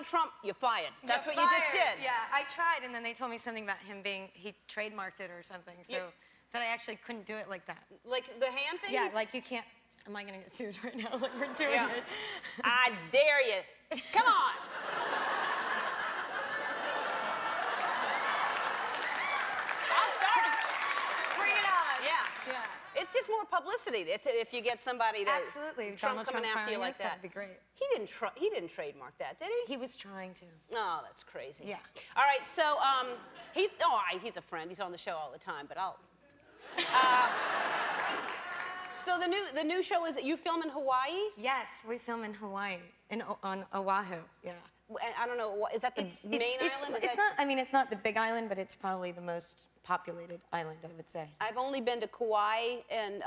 Donald Trump, you're fired. That's what fired. you just did. Yeah, I tried, and then they told me something about him he trademarked it or something, so that I actually couldn't do it like that. Like the hand thing? Yeah, like you can't. Am I gonna get sued right now? Like we're doing it. I dare you. Come on. I'll start it. Bring it on. Yeah. It's just more publicity. It's if you get somebody to Absolutely. Trump coming after you like that. That'd be great. He didn't trademark that, did he? He was trying to. Oh, that's crazy. Yeah. All right, so he's a friend. He's on the show all the time, but I'll. So the new show is you film in Hawaii? Yes, we film in Hawaii, on Oahu. Yeah. I don't know. Is that the main island? It's not. I mean, it's not the big island, but it's probably the most populated island, I would say. I've only been to Kauai and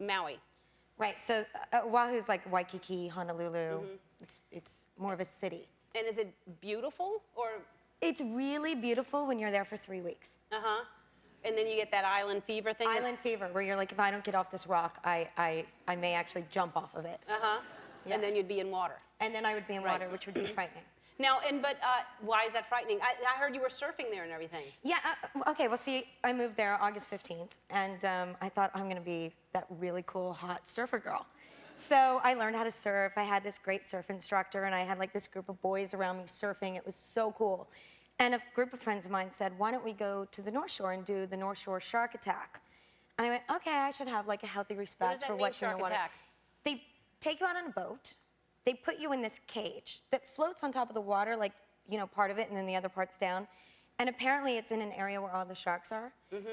Maui. Right. So Oahu's like Waikiki, Honolulu. It's more of a city. And is it beautiful or? It's really beautiful when you're there for 3 weeks. And then you get that island fever thing. Island fever, where you're like, if I don't get off this rock, I may actually jump off of it. Yeah. And then you'd be in water. And then I would be in water, which would be frightening. Now, but why is that frightening? I heard you were surfing there and everything. Yeah, okay, well, see, I moved there August 15th, and I thought I'm gonna be that really cool, hot surfer girl. So I learned how to surf. I had this great surf instructor, and I had like this group of boys around me surfing. It was so cool. And a group of friends of mine said, why don't we go to the North Shore and do the North Shore Shark Attack? And I went, okay, I should have like a healthy respect for what's in the water. Attack? They take you out on a boat. They put you in this cage that floats on top of the water, like, you know, part of it, and then the other part's down. And apparently it's in an area where all the sharks are.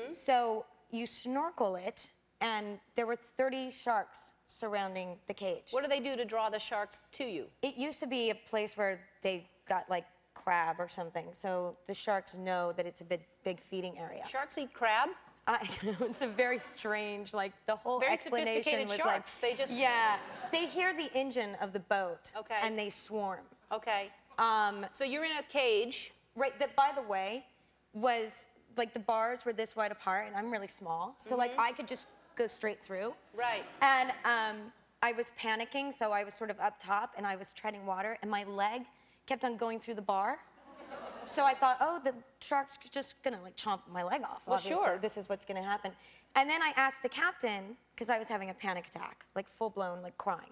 So you snorkel it, and there were 30 sharks surrounding the cage. What do they do to draw the sharks to you? It used to be a place where they got like crab or something, so the sharks know that it's a big feeding area. Sharks eat crab? I know, it's a very strange, like the whole Very explanation sophisticated was sharks. like, They just they hear the engine of the boat, and they swarm. Okay. So you're in a cage. Right. That, by the way, was like the bars were this wide apart, and I'm really small, so like I could just go straight through. Right. And I was panicking, so I was sort of up top, and I was treading water, and my leg kept on going through the bar. So I thought, oh, the shark's just gonna like chomp my leg off. Well, obviously. sure. This is what's gonna happen. And then I asked the captain, because I was having a panic attack, like full blown, like crying.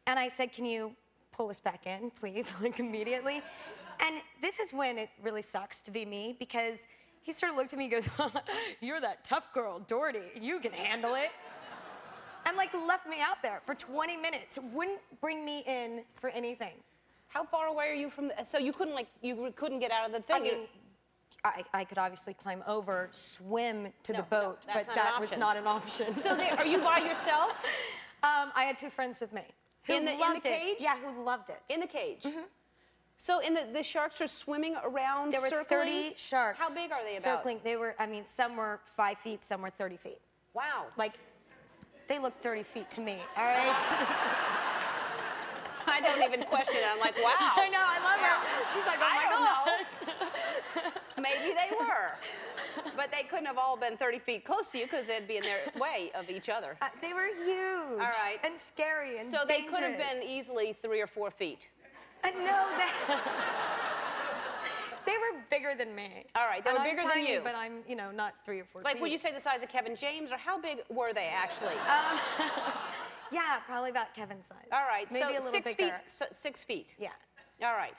And I said, can you pull us back in, please, like immediately? And this is when it really sucks to be me, because he sort of looked at me and goes, you're that tough girl, Doherty, you can handle it. And like left me out there for 20 minutes, wouldn't bring me in for anything. How far away are you from so you couldn't get out of the thing? I mean, I could obviously climb over, swim to the boat, that's but not that an was option. not an option. So are you by yourself? I had 2 friends with me. Who In the loved cage? it. Yeah, who loved it. In the cage? So the sharks are swimming around, There were circling? 30 sharks. How big are they about? Circling. They were, I mean, some were 5 feet, some were 30 feet. Wow. Like, they looked 30 feet to me, all right? I don't even question it. I'm like, wow. I know, I love her. She's like, oh my God. Maybe they were. But they couldn't have all been 30 feet close to you because they'd be in their way of each other. They were huge. All right. And scary and So they dangerous. could have been easily 3 or 4 feet. No, they were bigger than me. All right, they were bigger tiny, than you. But I'm, you know, not 3 or 4 Like, feet. would you say the size of Kevin James, or how big were they actually? Yeah, probably about Kevin's size. All right, maybe so a little 6 bigger. feet. So 6 feet. Yeah. All right,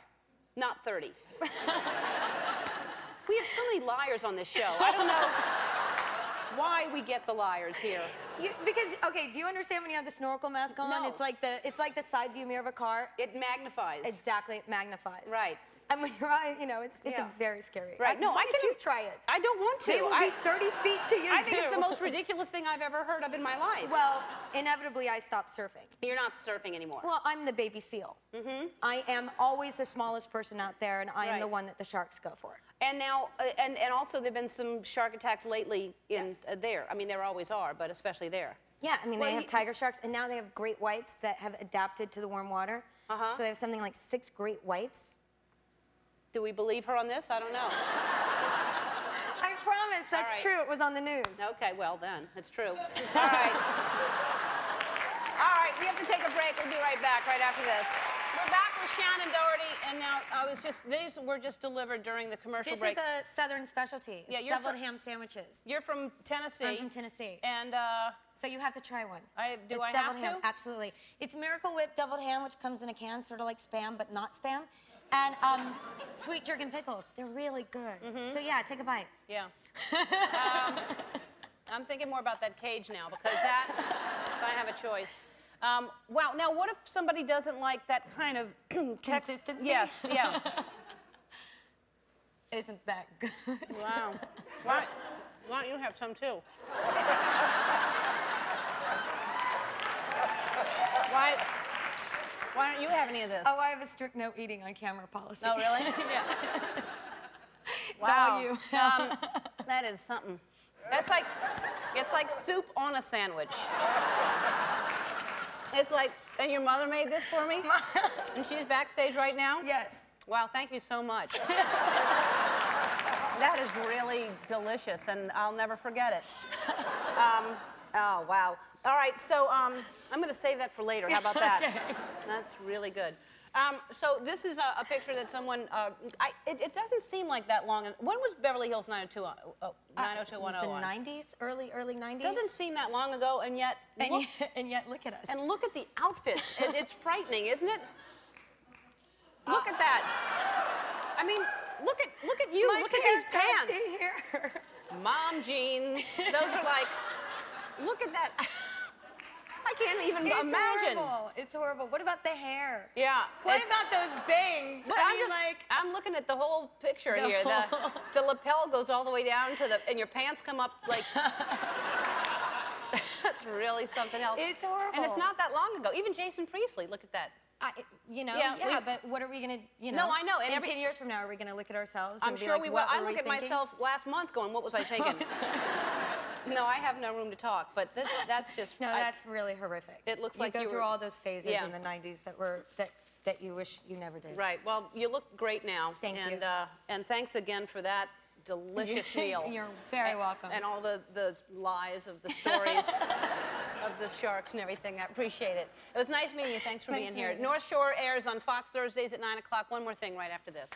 not 30. We have so many liars on this show. I don't know why we get the liars here. Because, okay, do you understand when you have the snorkel mask on? No. It's like the side view mirror of a car. It magnifies. Exactly, it magnifies. Right. And when you're on, you know, it's a very scary. Right. No, why don't you try it? I don't want to. They will be 30 feet to you, I think it's the most ridiculous thing I've ever heard of in my life. Well, inevitably, I stopped surfing. You're not surfing anymore. Well, I'm the baby seal. I am always the smallest person out there, and I am the one that the sharks go for. And now, and also there've been some shark attacks lately in there. I mean, there always are, but especially there. Yeah, I mean, they have tiger sharks, and now they have great whites that have adapted to the warm water. So they have something like 6 great whites. Do we believe her on this? I don't know. I promise, that's true. It was on the news. Okay, well then, it's true. All right. All right, we have to take a break. We'll be right back right after this. We're back. back with Shannen Doherty, and now these were just delivered during the commercial break. This is a Southern specialty. Yeah, It's you're deviled ham sandwiches. You're from Tennessee. I'm from Tennessee. And so you have to try one. Do I It's have deviled ham, to? absolutely. It's Miracle Whip deviled ham, which comes in a can, sort of like Spam, but not Spam. And sweet jerk and pickles. They're really good. So yeah, take a bite. Yeah. I'm thinking more about that cage now, because that, if I have a choice. Wow, now what if somebody doesn't like that kind of Consistency? Yes, yeah. Isn't that good? Wow. Why don't you have some too? Why don't you have any of this? Oh, I have a strict no eating on camera policy. Oh, really? Yeah. Wow. It's all you. That is something. It's like soup on a sandwich. It's like, and your mother made this for me? And she's backstage right now? Yes. Wow, thank you so much. That is really delicious, and I'll never forget it. Oh, wow. All right, so I'm going to save that for later. How about that? Okay. That's really good. So this is a picture that someone, it doesn't seem like that long. When was Beverly Hills 90210? The 90s, early 90s. Doesn't seem that long ago, and yet, and yet look at us. and look at the outfits. It's frightening, isn't it? Look at that. I mean, look at you. Look at these pants. Here. Mom jeans. Those are like, look at that. I can't even imagine. Horrible. It's horrible. What about the hair? Yeah. What about those bangs? But I'm looking at the whole picture here. The lapel goes all the way down to and your pants come up like. That's really something else. It's horrible. And it's not that long ago. Even Jason Priestley, look at that. But what are we gonna, No, I know. And 10 years from now, are we gonna look at ourselves? I'm and be sure like, we will. what I were look we at thinking? myself last month going, what was I thinking? No, I have no room to talk, but that's just... No, that's really horrific. It looks like you go you through were- all those phases Yeah. in the 90s that you wish you never did. Right. Well, you look great now. Thank you. And thanks again for that delicious meal. You're very welcome. And all the lies of the stories of the sharks and everything. I appreciate it. It was nice meeting you. Thanks for Nice being here. meeting you. North Shore airs on Fox Thursdays at 9 o'clock. One more thing right after this.